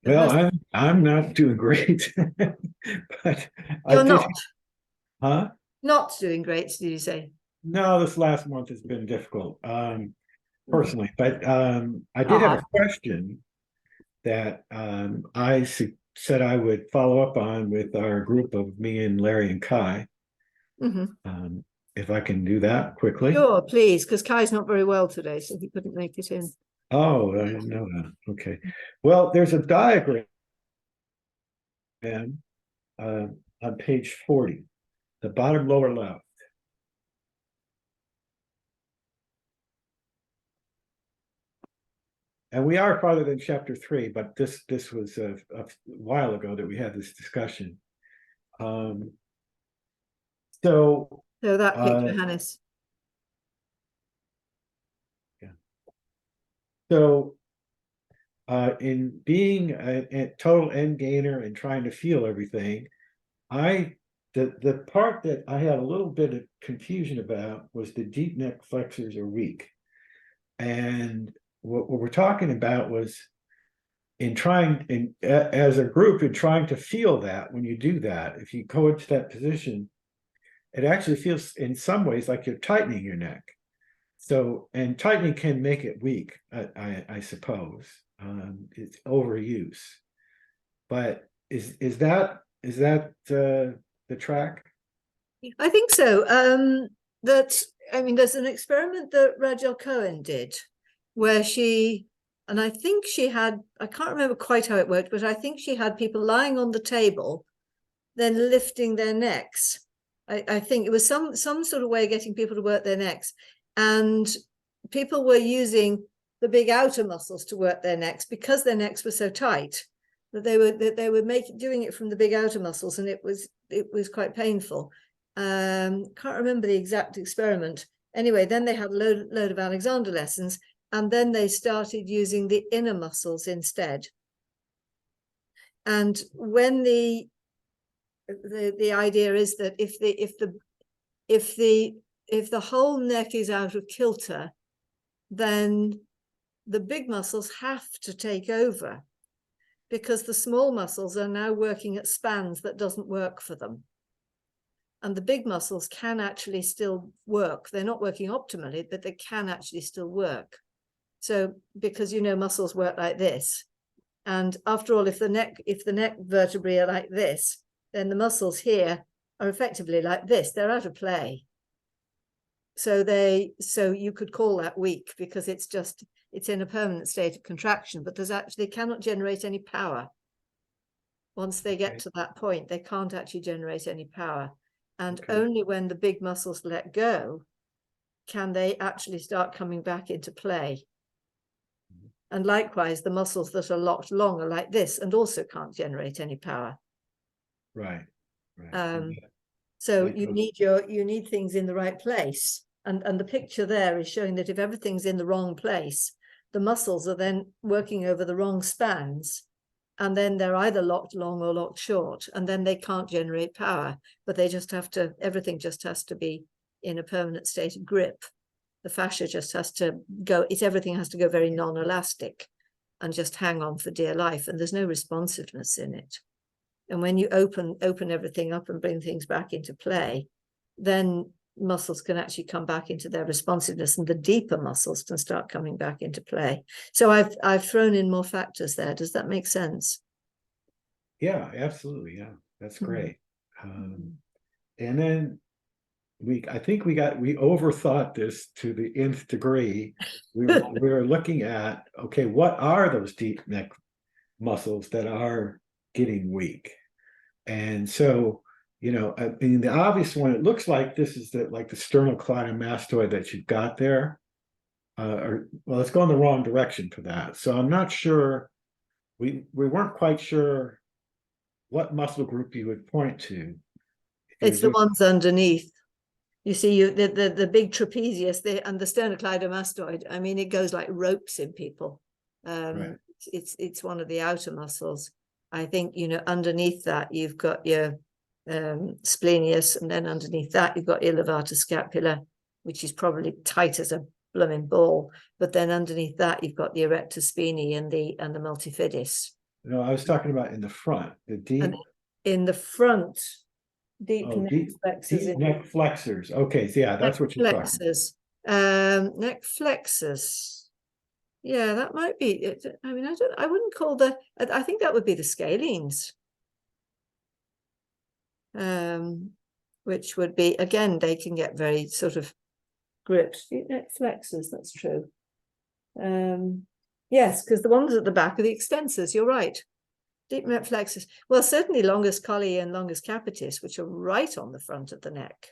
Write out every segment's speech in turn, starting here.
Well, I'm not doing great, but I You're did, huh? not doing great, did you say? No, this last month has been difficult, Mm. personally, but I did have a Ah, question that said I would follow up on with our group of me and Larry and Kai. mhm. Um, if I can do that quickly. Sure, please, because Kai's not very well today, so he couldn't make it in. Oh, I didn't know that. Okay. Well, there's a diagram uh, on page 40, the bottom lower left. And we are farther than chapter 3, but this was a while ago that we had this discussion. Um, so So that uh, picture, Hannes. yeah. So in being a total end gainer and trying to feel everything, I the part that I had a little bit of confusion about was the deep neck flexors are weak. And what we're talking about was as a group in trying to feel that when you do that, if you go into that position, it actually feels in some ways like you're tightening your neck. So, and tightening can make it weak, I suppose. It's overuse. But is that the track? I think so. That I mean, there's an experiment that Rachel Cohen did where and I think she had, I can't remember quite how it worked, but I think she had people lying on the table, then lifting their necks. I think it was some sort of way of getting people to work their necks. And people were using the big outer muscles to work their necks because their necks were so tight that they were doing it from the big outer muscles, and it was quite painful. Can't remember the exact experiment. Anyway, then they had a load of Alexander lessons, and then they started using the inner muscles instead. And when the idea is that if the whole neck is out of kilter, then the big muscles have to take over, because the small muscles are now working at spans that doesn't work for them. And the big muscles can actually still work. They're not working optimally, but they can actually still work. So, because muscles work like this. And after all, if the neck vertebrae are like this, then the muscles here are effectively like this. They're out of play. So you could call that weak, because it's in a permanent state of contraction, but they cannot generate any power. Once they get to that point, they can't actually generate any power. And only when the big muscles let go can they actually start coming back into play. And likewise, the muscles that are locked long are like this and also can't generate any power. Right, right. So you need things in the right place. And the picture there is showing that if everything's in the wrong place, the muscles are then working over the wrong spans, and then they're either locked long or locked short, and then they can't generate power, but everything just has to be in a permanent state of grip. The fascia just has to go, everything has to go very non-elastic and just hang on for dear life, and there's no responsiveness in it. And when you open everything up and bring things back into play, then muscles can actually come back into their responsiveness, and the deeper muscles can start coming back into play. So I've thrown in more factors there. Does that make sense? Yeah, absolutely. Yeah, that's great. And then I think we overthought this to the nth degree. We were looking at, okay, what are those deep neck muscles that are getting weak? And so, I mean, the obvious one, it looks like this is like the sternocleidomastoid that you've got there. Well, it's going the wrong direction for that. So I'm not sure. We weren't quite sure what muscle group you would point to. It's the ones underneath. You see, the big trapezius and the sternocleidomastoid. I mean, it goes like ropes in people. Right. It's one of the outer muscles. I think underneath that you've got your splenius, and then underneath that you've got your levator scapula, which is probably tight as a blooming ball. But then underneath that you've got the erector spinae and the multifidus. No, I was talking about in the front, the deep, And in the front, deep oh, neck deep, flexors. deep neck flexors. Okay, so yeah, that's Neck what you're talking about. flexors. Neck flexors. Yeah, that might be it. I mean, I wouldn't call I think that would be the scalenes. Which would be, again, they can get very sort of gripped. Deep neck flexors, that's true. Yes, because the ones at the back are the extensors, you're right. Deep neck flexors. Well, certainly longus colli and longus capitis, which are right on the front of the neck.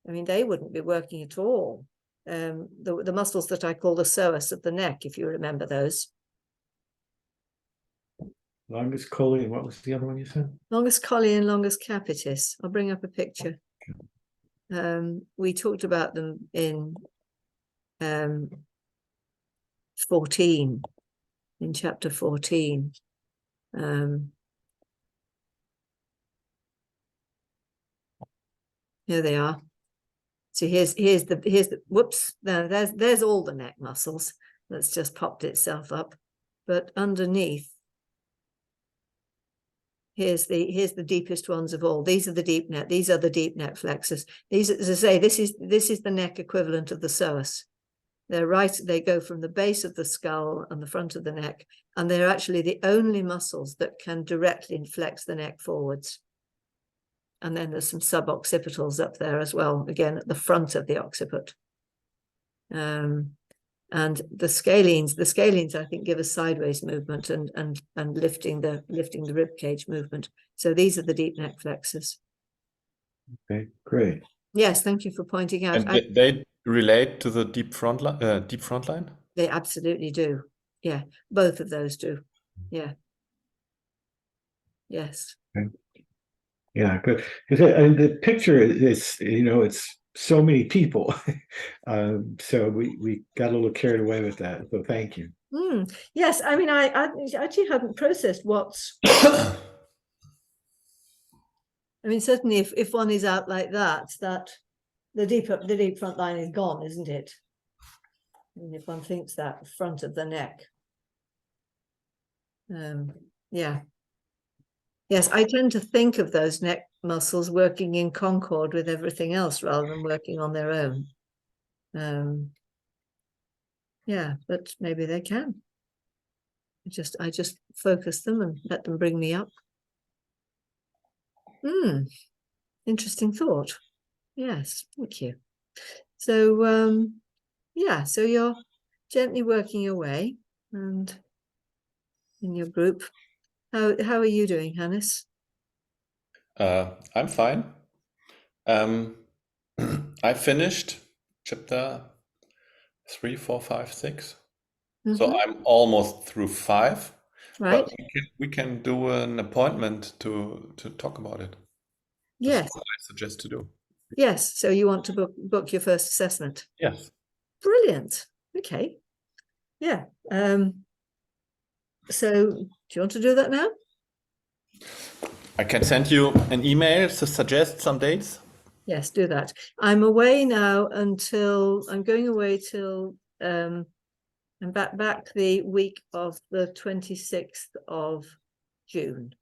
I mean, they wouldn't be working at all. The muscles that I call the psoas of the neck, if you remember those. Longus colli, and what was the other one you said? Longus colli and longus capitis. I'll bring up a picture. We talked about them in 14, in chapter 14. Here they are. So here's the whoops. No, there's all the neck muscles. That's just popped itself up. But underneath, here's the deepest ones of all. These are the deep neck. These are the deep neck flexors. These, as I say, this is the neck equivalent of the psoas. They're right. They go from the base of the skull and the front of the neck, and they're actually the only muscles that can directly flex the neck forwards. And then there's some suboccipitals up there as well, again, at the front of the occiput. And the scalenes, I think, give a sideways movement and lifting the rib cage movement. So these are the deep neck flexors. Okay, great. Yes, thank you for pointing out. And they relate to the deep front line? They absolutely do. Yeah, both of those do. Yeah. Yes. Okay. Yeah, good. And the picture is, it's so many people. So we got a little carried away with that. So thank you. Yes, I mean, I actually hadn't processed what's. I mean, certainly if one is out like that the deep front line is gone, isn't it? I mean, if one thinks that front of the neck. Yeah. Yes, I tend to think of those neck muscles working in concord with everything else rather than working on their own. Yeah, but maybe they can. I just focus them and let them bring me up. Interesting thought. Yes, thank you. So yeah, so you're gently working your way and in your group. How are you doing, Hannes? I'm fine. I finished chapter 3, 4, 5, 6. So I'm almost through 5. Right. But we can do an appointment to talk about it. Yes. That's what I suggest to do. Yes. So you want to book your first assessment? Yes. Brilliant. Okay. Yeah. So do you want to do that now? I can send you an email to suggest some dates. Yes, do that. I'm away now until I'm going away till I'm back the week of the 26th of June.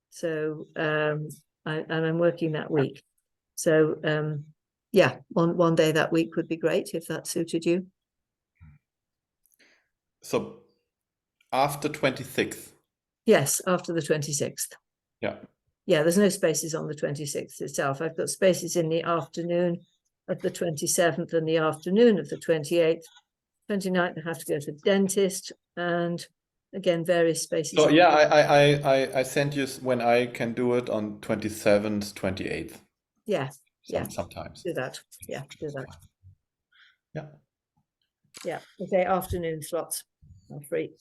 So I'm working that week. So yeah, one day that week would be great if that suited you. So after 26th. Yes, after the 26th. Yeah. Yeah, there's no spaces on the 26th itself. I've got spaces in the afternoon of the 27th and the afternoon of the 28th. 29th, I have to go to the dentist, and again, various spaces. So yeah, I sent you when I can do it on 27th, 28th. Yeah, Sometimes. do that. Yeah, do that. Yeah. Yeah, okay, afternoon slots are free.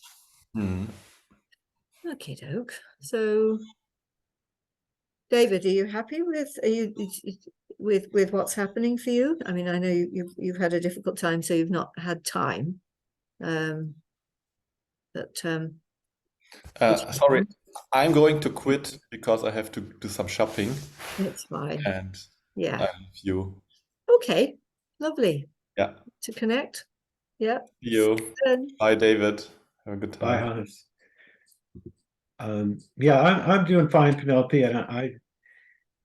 Okay, doke. So, David, are you happy with what's happening for you? I mean, I know you've had a difficult time, so you've not had time. Sorry, I'm going to quit because I have to do some shopping. It's fine. And yeah, I leave you. Okay, lovely. Yeah. To connect. Yeah. See you. Bye, David. Have a good time. Bye, Hannes. Yeah, I'm doing fine, Penelope, and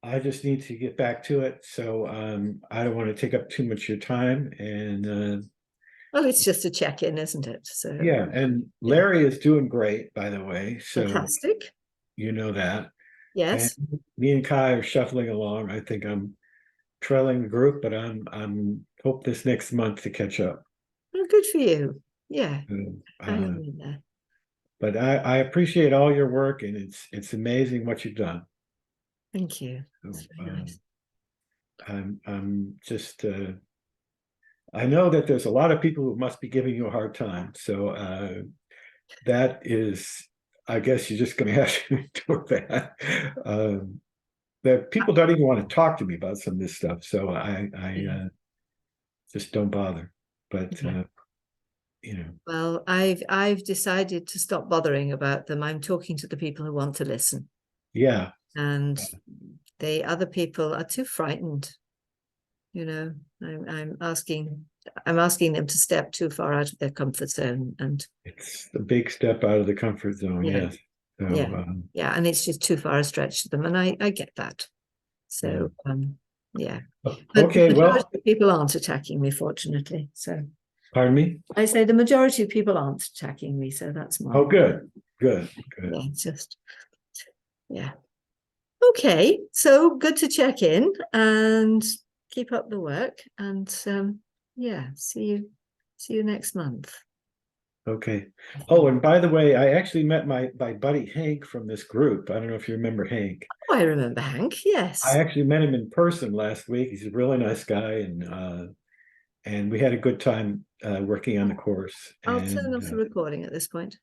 I just need to get back to it. So I don't want to take up too much of your time. And Well, it's just a check-in, isn't it? So yeah, and yeah. Larry is doing great, by the way. So Fantastic. you know that. And Yes. me and Kai are shuffling along. I think I'm trailing the group, but I'm hope this next month to catch up. Well, good for you. Yeah. Hang Uh, on in there. but I appreciate all your work, and it's amazing what you've done. Thank you. So, That's very nice. I'm just I know that there's a lot of people who must be giving you a hard time. So that is, I guess you're just going to have to endure that. That people don't even want to talk to me about some of this stuff. So I just don't bother. But Yeah. you know, Well, I've decided to stop bothering about them. I'm talking to the people who want to listen, yeah, and the other people are too frightened. You know, I'm asking them to step too far out of their comfort zone, and it's a big step out of the comfort zone. yeah. Yes. So, Yeah. Yeah, and it's just too far a stretch for them, and I get that. So yeah. But okay, the well, majority of people aren't attacking me, fortunately. So pardon me. I say the majority of people aren't attacking me, so that's my Oh, good. Yeah, just yeah. Okay, so good to check in and keep up the work, and yeah, see you next month. Okay. Oh, and by the way, I actually met my buddy Hank from this group. I don't know if you remember Hank. Oh, I remember Hank. Yes. I actually met him in person last week. He's a really nice guy, and we had a good time working on the course. I'll turn And off the recording at this point.